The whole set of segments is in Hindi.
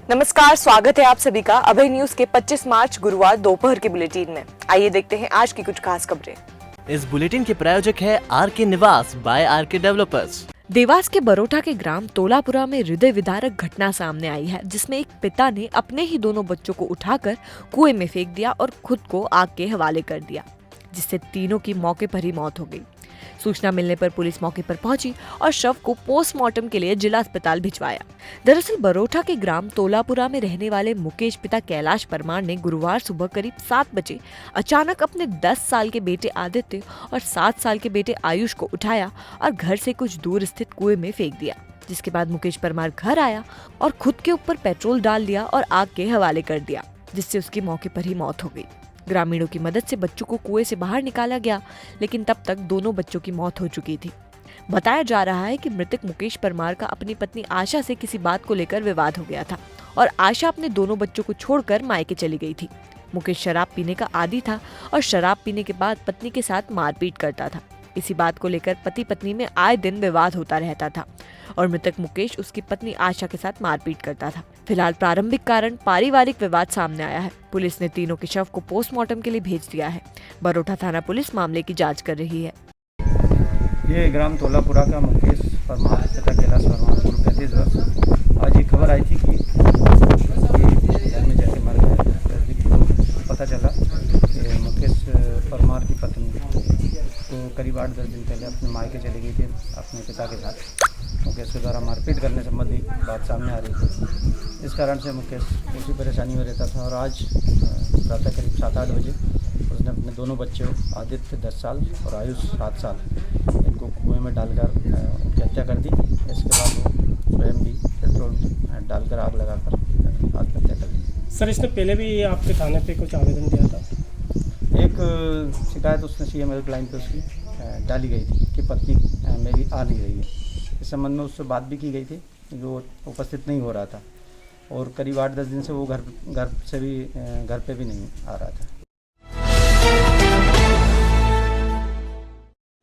नमस्कार, स्वागत है आप सभी का अभय न्यूज के 25 मार्च गुरुवार दोपहर के बुलेटिन में। आइए देखते हैं आज की कुछ खास खबरें। इस बुलेटिन के प्रायोजक है आरके निवास बाय आरके डेवलपर्स। देवास के बरोटा के ग्राम तोलापुरा में हृदय विदारक घटना सामने आई है, जिसमें एक पिता ने अपने ही दोनों बच्चों को उठाकर कुएं में फेंक दिया और खुद को आग के हवाले कर दिया, जिससे तीनों की मौके पर ही मौत हो गई। सूचना मिलने पर पुलिस मौके पर पहुंची और शव को पोस्टमार्टम के लिए जिला अस्पताल भिजवाया। दरअसल बरोटा के ग्राम तोलापुरा में रहने वाले मुकेश पिता कैलाश परमार ने गुरुवार सुबह करीब 7 बजे अचानक अपने 10 साल के बेटे आदित्य और 7 साल के बेटे आयुष को उठाया और घर से कुछ दूर स्थित कुएं में फेंक दिया, जिसके बाद मुकेश परमार घर आया और खुद के ऊपर पेट्रोल डाल दिया और आग के हवाले कर दिया, जिससे उसकी मौके पर ही मौत हो गई। ग्रामीणों की मदद से बच्चों को कुएं से बाहर निकाला गया, लेकिन तब तक दोनों बच्चों की मौत हो चुकी थी। बताया जा रहा है कि मृतक मुकेश परमार का अपनी पत्नी आशा से किसी बात को लेकर विवाद हो गया था और आशा अपने दोनों बच्चों को छोड़कर मायके चली गई थी। मुकेश शराब पीने का आदी था और शराब पीने के बाद पत्नी के साथ मारपीट करता था। इसी बात को लेकर पति पत्नी में आए दिन विवाद होता रहता था और मृतक मुकेश उसकी पत्नी आशा के साथ मारपीट करता था। फिलहाल प्रारंभिक कारण पारिवारिक विवाद सामने आया है। पुलिस ने तीनों के शव को पोस्टमार्टम के लिए भेज दिया है। बरोटा थाना पुलिस मामले की जांच कर रही है। ये ग्राम तोलापुरा का मुकेश परमार पिता कैलाश परमार उम्र 35 वर्ष। आज ये खबर आई थी कि ये घर में जाके मर गए। पता चला कि मुकेश परमार की पत्नी तो करीब 8-10 दिन पहले अपने मायके चली गई थी अपने पिता के साथ। मुकेश के द्वारा मारपीट करने संबंधी बात सामने आ रही थी। इस कारण से मुकेश उसी परेशानी में रहता था और आज प्रातः करीब 7-8 बजे उसने अपने दोनों बच्चों आदित्य 10 साल और आयुष 7 साल इनको कुएं में डालकर उनकी हत्या कर दी। इसके बाद वो स्वयं भी पेट्रोल डालकर आग लगाकर आत्महत्या कर दी। सर, इसने पहले भी आपके थाने पे कुछ आवेदन दिया था? एक शिकायत उसने CM हेल्पलाइन पे उसकी डाली गई थी कि पत्नी मेरी आ नहीं रही है। इस संबंध में उससे बात भी की गई थी, जो उपस्थित नहीं हो रहा था और करीब 8-10 दिन से वो घर पे भी नहीं आ रहा था।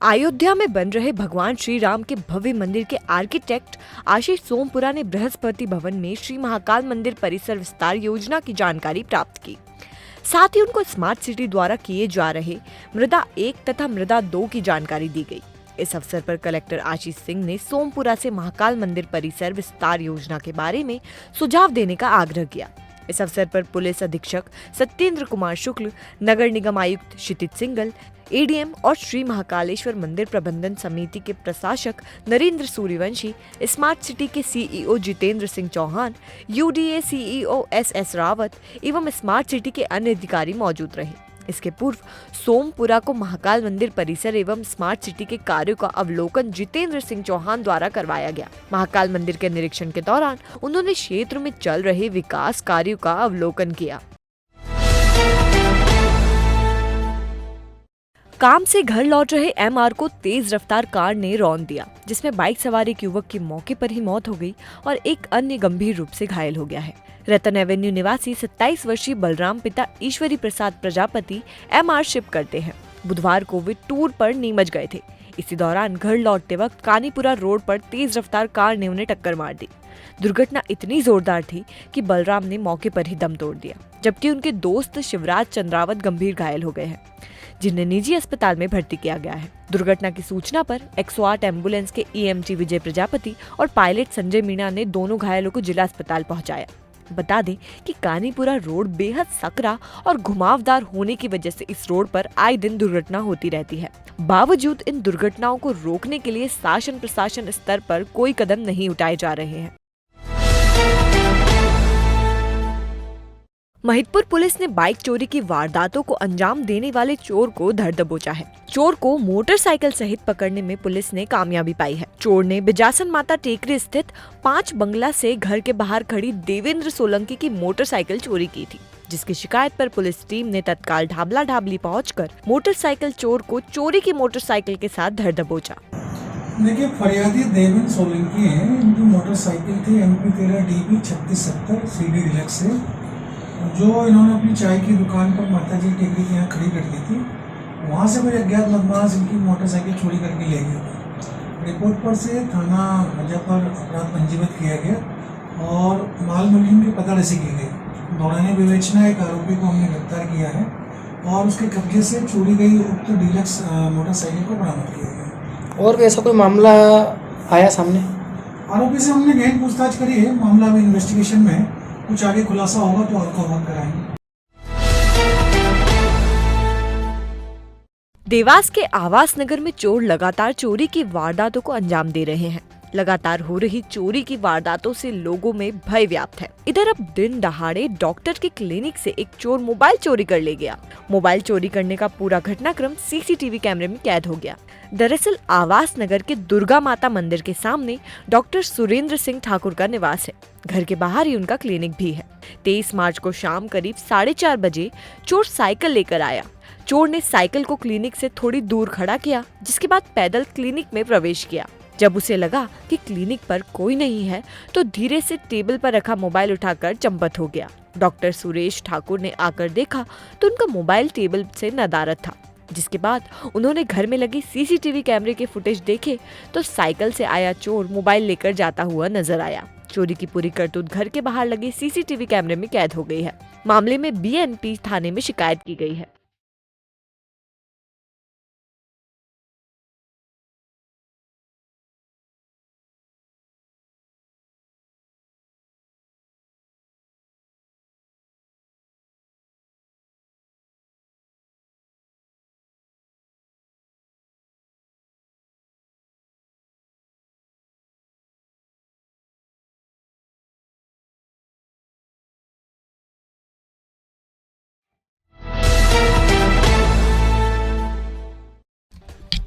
अयोध्या में बन रहे भगवान श्री राम के भव्य मंदिर के आर्किटेक्ट आशीष सोमपुरा ने बृहस्पति भवन में श्री महाकाल मंदिर परिसर विस्तार योजना की जानकारी प्राप्त की। साथ ही उनको स्मार्ट सिटी द्वारा किए जा रहे मृदा 1 तथा मृदा 2 की जानकारी दी गई। इस अवसर पर कलेक्टर आशीष सिंह ने सोमपुरा से महाकाल मंदिर परिसर विस्तार योजना के बारे में सुझाव देने का आग्रह किया। इस अवसर पर पुलिस अधीक्षक सत्येंद्र कुमार शुक्ल, नगर निगम आयुक्त क्षितिज सिंगल, ADM और श्री महाकालेश्वर मंदिर प्रबंधन समिति के प्रशासक नरेंद्र सूर्यवंशी, स्मार्ट सिटी के CEO Jitendra Singh Chauhan, UDA CEO SS Rawat एवं स्मार्ट सिटी के अन्य अधिकारी मौजूद रहे। इसके पूर्व सोमपुरा को महाकाल मंदिर परिसर एवं स्मार्ट सिटी के कार्यों का अवलोकन जितेंद्र सिंह चौहान द्वारा करवाया गया। महाकाल मंदिर के निरीक्षण के दौरान उन्होंने क्षेत्र में चल रहे विकास कार्यों का अवलोकन किया। काम से घर लौट रहे MR को तेज रफ्तार कार ने रौंद दिया, जिसमें बाइक सवार एक युवक की मौके पर ही मौत हो गई और एक अन्य गंभीर रूप से घायल हो गया है। रतन एवेन्यू निवासी 27 वर्षीय बलराम पिता ईश्वरी प्रसाद प्रजापति MR शिप करते हैं। बुधवार को वे टूर पर नीमच गए थे। इसी दौरान घर लौटते वक्त कानीपुरा रोड पर तेज रफ्तार कार ने उन्हें टक्कर मार दी। दुर्घटना इतनी जोरदार थी कि बलराम ने मौके पर ही दम तोड़ दिया, जबकि उनके दोस्त शिवराज चंद्रावत गंभीर घायल हो गए हैं, जिन्हें निजी अस्पताल में भर्ती किया गया है। दुर्घटना की सूचना पर 108 एम्बुलेंस के EMT विजय प्रजापति और पायलट संजय मीणा ने दोनों घायलों को जिला अस्पताल पहुंचाया। बता दें कि कानीपुरा रोड बेहद सकरा और घुमावदार होने की वजह से इस रोड पर आए दिन दुर्घटना होती रहती है। बावजूद इन दुर्घटनाओं को रोकने के लिए शासन प्रशासन स्तर पर कोई कदम नहीं उठाए जा रहे हैं। महिदपुर पुलिस ने बाइक चोरी की वारदातों को अंजाम देने वाले चोर को धर दबोचा है। चोर को मोटरसाइकिल सहित पकड़ने में पुलिस ने कामयाबी पाई है। चोर ने बिजासन माता टेकरी स्थित 5 बंगला से घर के बाहर खड़ी देवेंद्र सोलंकी की मोटरसाइकिल चोरी की थी, जिसकी शिकायत पर पुलिस टीम ने तत्काल ढाबला ढाबली पहुंचकर मोटरसाइकिल चोर को चोरी की मोटरसाइकिल के साथ धर दबोचा। देखिए, फरियादी देवेंद्र सोलंकी है। इनकी मोटरसाइकिल थी MP13 DB 3670 CD डिलक्स से, जो इन्होंने अपनी चाय की दुकान पर माताजी टेकरी के यहाँ खड़ी कर दी थी। वहाँ से कोई अज्ञात बदमाश इनकी मोटरसाइकिल चोरी करके ले गया था। रिपोर्ट पर से थाना हजा पर अपराध पंजीबद्ध किया गया और माल मिल्किंग की पताड़सी की गई। दौरान विवेचना एक आरोपी को हमने गिरफ्तार किया है और उसके कब्जे से चोरी गई उक्त डीलक्स मोटरसाइकिल को बरामद किया गया। और ऐसा कोई मामला आया सामने? आरोपी से हमने गहन पूछताछ करी है। मामला में इन्वेस्टिगेशन में कुछ आगे खुलासा होगा तो आपको अवगत कराएंगे। देवास के आवास नगर में चोर लगातार चोरी की वारदातों को अंजाम दे रहे हैं। लगातार हो रही चोरी की वारदातों से लोगों में भय व्याप्त है। इधर अब दिन दहाड़े डॉक्टर के क्लिनिक से एक चोर मोबाइल चोरी कर ले गया। मोबाइल चोरी करने का पूरा घटनाक्रम सीसीटीवी कैमरे में कैद हो गया। दरअसल आवास नगर के दुर्गा माता मंदिर के सामने डॉक्टर सुरेंद्र सिंह ठाकुर का निवास है। घर के बाहर ही उनका क्लिनिक भी है। 23 मार्च को शाम करीब 4:30 बजे चोर साइकिल लेकर आया। चोर ने साइकिल को क्लिनिक से थोड़ी दूर खड़ा किया, जिसके बाद पैदल क्लिनिक में प्रवेश किया। जब उसे लगा कि क्लिनिक पर कोई नहीं है तो धीरे से टेबल पर रखा मोबाइल उठाकर चंपत हो गया। डॉक्टर सुरेश ठाकुर ने आकर देखा तो उनका मोबाइल टेबल से नदारद था। जिसके बाद उन्होंने घर में लगी सीसीटीवी कैमरे के फुटेज देखे तो साइकिल से आया चोर मोबाइल लेकर जाता हुआ नजर आया। चोरी की पूरी करतूत घर के बाहर लगे सीसीटीवी कैमरे में कैद हो गई है। मामले में बीएनपी थाने में शिकायत की गई है।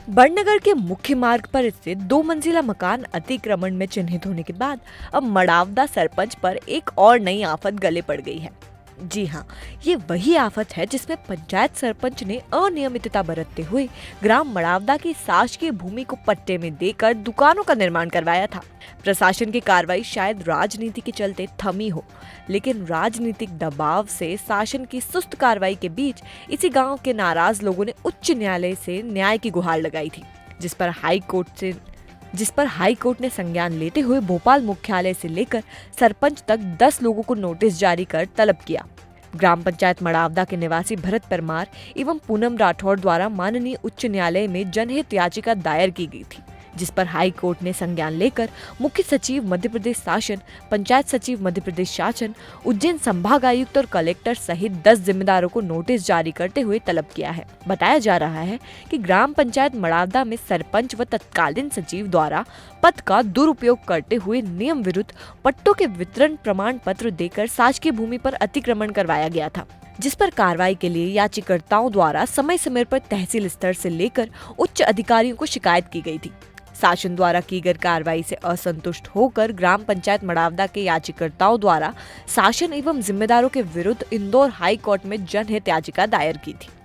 बड़नगर के मुख्य मार्ग पर स्थित 2 मंजिला मकान अतिक्रमण में चिन्हित होने के बाद अब मड़ावदा सरपंच पर एक और नई आफत गले पड़ गई है। जी हाँ, ये वही आफत है जिसमें पंचायत सरपंच ने अनियमितता बरतते हुए ग्राम मड़ावदा की शासकीय भूमि को पट्टे में देकर दुकानों का निर्माण करवाया था। प्रशासन की कार्रवाई शायद राजनीति के चलते थमी हो, लेकिन राजनीतिक दबाव से शासन की सुस्त कार्रवाई के बीच इसी गांव के नाराज लोगों ने उच्च न्यायालय से न्याय की गुहार लगाई थी, जिस पर हाई कोर्ट ने संज्ञान लेते हुए भोपाल मुख्यालय से लेकर सरपंच तक 10 लोगों को नोटिस जारी कर तलब किया। ग्राम पंचायत मड़ावदा के निवासी भरत परमार एवं पूनम राठौड़ द्वारा माननीय उच्च न्यायालय में जनहित याचिका दायर की गई थी, जिस पर हाई कोर्ट ने संज्ञान लेकर मुख्य सचिव मध्य प्रदेश शासन, पंचायत सचिव मध्य प्रदेश शासन, उज्जैन संभाग आयुक्त और कलेक्टर सहित 10 जिम्मेदारों को नोटिस जारी करते हुए तलब किया है। बताया जा रहा है कि ग्राम पंचायत मड़ावदा में सरपंच व तत्कालीन सचिव द्वारा पद का दुरुपयोग करते हुए नियम विरुद्ध पट्टों के वितरण प्रमाण पत्र देकर शासकीय भूमि पर अतिक्रमण करवाया गया था, जिस पर कार्रवाई के लिए याचिकाकर्ताओं द्वारा समय समय पर तहसील स्तर से लेकर उच्च अधिकारियों को शिकायत की गई थी। शासन द्वारा की गई कार्रवाई से असंतुष्ट होकर ग्राम पंचायत मड़ावदा के याचिकाकर्ताओं द्वारा शासन एवं जिम्मेदारों के विरुद्ध इंदौर हाई कोर्ट में जनहित याचिका दायर की थी।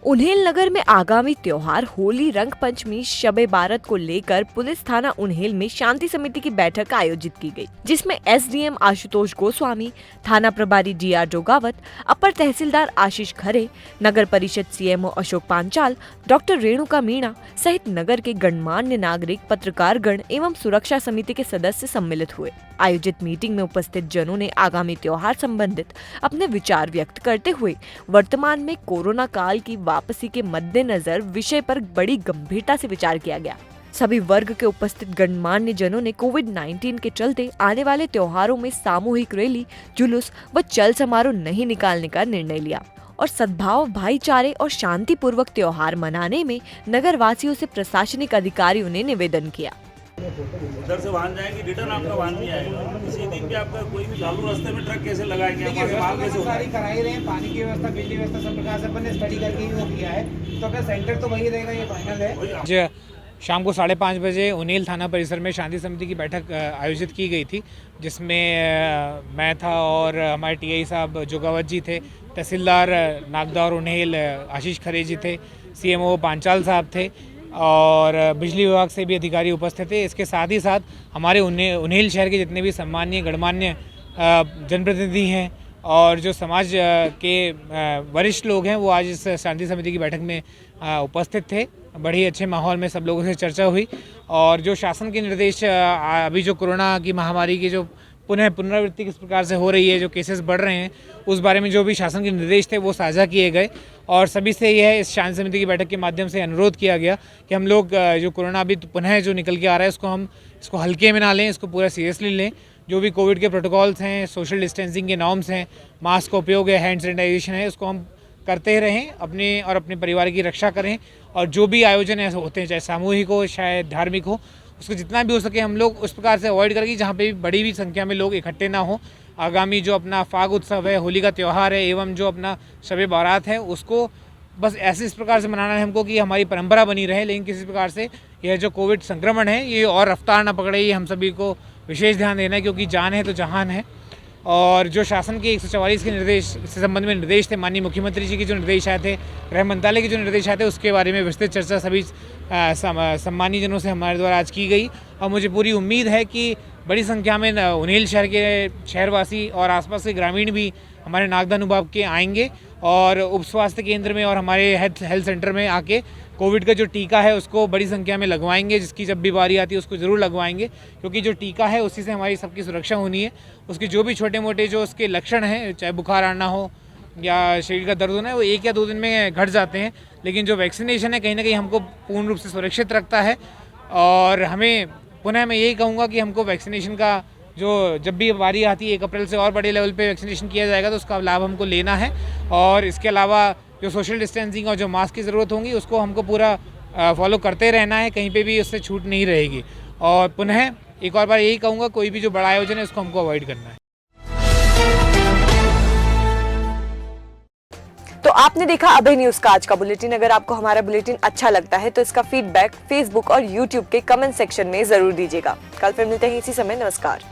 उन्हेल नगर में आगामी त्योहार होली, रंग पंचमी, शबे बारात को लेकर पुलिस थाना उन्हेल में शांति समिति की बैठक आयोजित की गई, जिसमें एसडीएम आशुतोष गोस्वामी, थाना प्रभारी डीआर जोगावत, अपर तहसीलदार आशीष खरे, नगर परिषद सीएमओ अशोक पांचाल, डॉक्टर रेणुका मीणा सहित नगर के गणमान्य नागरिक, पत्रकारगण एवं सुरक्षा समिति के सदस्य सम्मिलित हुए। आयोजित मीटिंग में उपस्थित जनों ने आगामी त्योहार संबंधित अपने विचार व्यक्त करते हुए वर्तमान में कोरोना काल की वापसी के मद्देनजर विषय पर बड़ी गंभीरता से विचार किया गया। सभी वर्ग के उपस्थित गणमान्य जनों ने कोविड-19 के चलते आने वाले त्योहारों में सामूहिक रैली, जुलूस व चल समारोह नहीं निकालने का निर्णय लिया और सद्भाव, भाईचारे और शांतिपूर्वक त्योहार मनाने में नगर वासियों से प्रशासनिक अधिकारियों ने निवेदन किया। उधर से वाहन जाएंगे, रिटर्न आपका वाहन नहीं आएगा। इसी दिन भी आपका कोई भी चालू रास्ते में ट्रक कैसे लगाएंगे, आप माल कैसे उठाएंगे? कराई रहे हैं, पानी की व्यवस्था, बिजली व्यवस्था सब प्रकार से अपन ने स्टडी करके ही वो किया है, तो अपना सेंटर तो वही रहेगा, ये फाइनल है। शाम को 5:30 बजे उन्हेल थाना परिसर में शांति समिति की बैठक आयोजित की गई थी, जिसमें मैं था और हमारे टीआई साहब जोगावत जी थे, तहसीलदार नागदा और उन्हेल आशीष खरे जी थे, सीएमओ पांचाल साहब थे और बिजली विभाग से भी अधिकारी उपस्थित थे। इसके साथ ही साथ हमारे उन्हेल शहर के जितने भी सम्मानीय गणमान्य जनप्रतिनिधि हैं और जो समाज के वरिष्ठ लोग हैं वो आज इस शांति समिति की बैठक में उपस्थित थे। बड़ी अच्छे माहौल में सब लोगों से चर्चा हुई और जो शासन के निर्देश अभी जो कोरोना की महामारी की जो पुनरावृत्ति किस प्रकार से हो रही है, जो केसेस बढ़ रहे हैं, उस बारे में जो भी शासन के निर्देश थे वो साझा किए गए और सभी से यह इस शांति समिति की बैठक के माध्यम से अनुरोध किया गया कि हम लोग जो कोरोना अभी पुनः जो निकल के आ रहा है इसको हल्के में ना लें, इसको पूरा सीरियसली लें। जो भी कोविड के प्रोटोकॉल्स हैं, सोशल डिस्टेंसिंग के नॉर्म्स हैं, मास्क का उपयोग है, हैंड सैनिटाइजेशन है, उसको हम करते रहें, अपने और अपने परिवार की रक्षा करें और जो भी आयोजन ऐसे होते हैं, चाहे सामूहिक हो चाहे धार्मिक हो, उसको जितना भी हो सके हम लोग उस प्रकार से अवॉइड करेंगे जहाँ पे भी बड़ी भी संख्या में लोग इकट्ठे ना हो। आगामी जो अपना फाग उत्सव है, होली का त्यौहार है एवं जो अपना शब बारात है, उसको बस ऐसे इस प्रकार से मनाना है हमको कि हमारी परंपरा बनी रहे, लेकिन किसी प्रकार से यह जो कोविड संक्रमण है ये और रफ्तार ना पकड़े, ये हम सभी को विशेष ध्यान देना है क्योंकि जान है तो जहान है। और जो शासन के 144 के निर्देश से संबंध में निर्देश थे, माननीय मुख्यमंत्री जी के जो निर्देश आए थे, गृह मंत्रालय के जो निर्देश आए थे, उसके बारे में विस्तृत चर्चा सभी सम्मानीय जनों से हमारे द्वारा आज की गई और मुझे पूरी उम्मीद है कि बड़ी संख्या में उन्हेल शहर के शहरवासी और आसपास के ग्रामीण भी हमारे नागदा अनुभाग के आएंगे और उप स्वास्थ्य केंद्र में और हमारे हेल्थ सेंटर में आके कोविड का जो टीका है उसको बड़ी संख्या में लगवाएंगे। जिसकी जब भी बारी आती है उसको ज़रूर लगवाएंगे क्योंकि जो टीका है उसी से हमारी सबकी सुरक्षा होनी है। उसके जो भी छोटे मोटे जो उसके लक्षण हैं, चाहे बुखार आना हो या शरीर का दर्द होना है, वो 1 या 2 दिन में घट जाते हैं, लेकिन जो वैक्सीनेशन है कहीं ना कहीं हमको पूर्ण रूप से सुरक्षित रखता है। और हमें पुनः मैं यही कहूँगा कि हमको वैक्सीनेशन का जो जब भी बारी आती है 1 अप्रैल से और बड़े लेवल पे वैक्सीनेशन किया जाएगा तो उसका लाभ हमको लेना है। और इसके अलावा जो सोशल डिस्टेंसिंग और जो मास्क की ज़रूरत होगी उसको हमको पूरा फॉलो करते रहना है, कहीं पे भी उससे छूट नहीं रहेगी। और पुनः एक और बार यही कहूँगा, कोई भी जो बड़ा आयोजन है उसको हमको अवॉइड करना है। तो आपने देखा अभय न्यूज का आज का बुलेटिन। अगर आपको हमारा बुलेटिन अच्छा लगता है तो इसका फीडबैक फेसबुक और यूट्यूब के कमेंट सेक्शन में जरूर दीजिएगा। कल फिर मिलते हैं इसी समय। नमस्कार।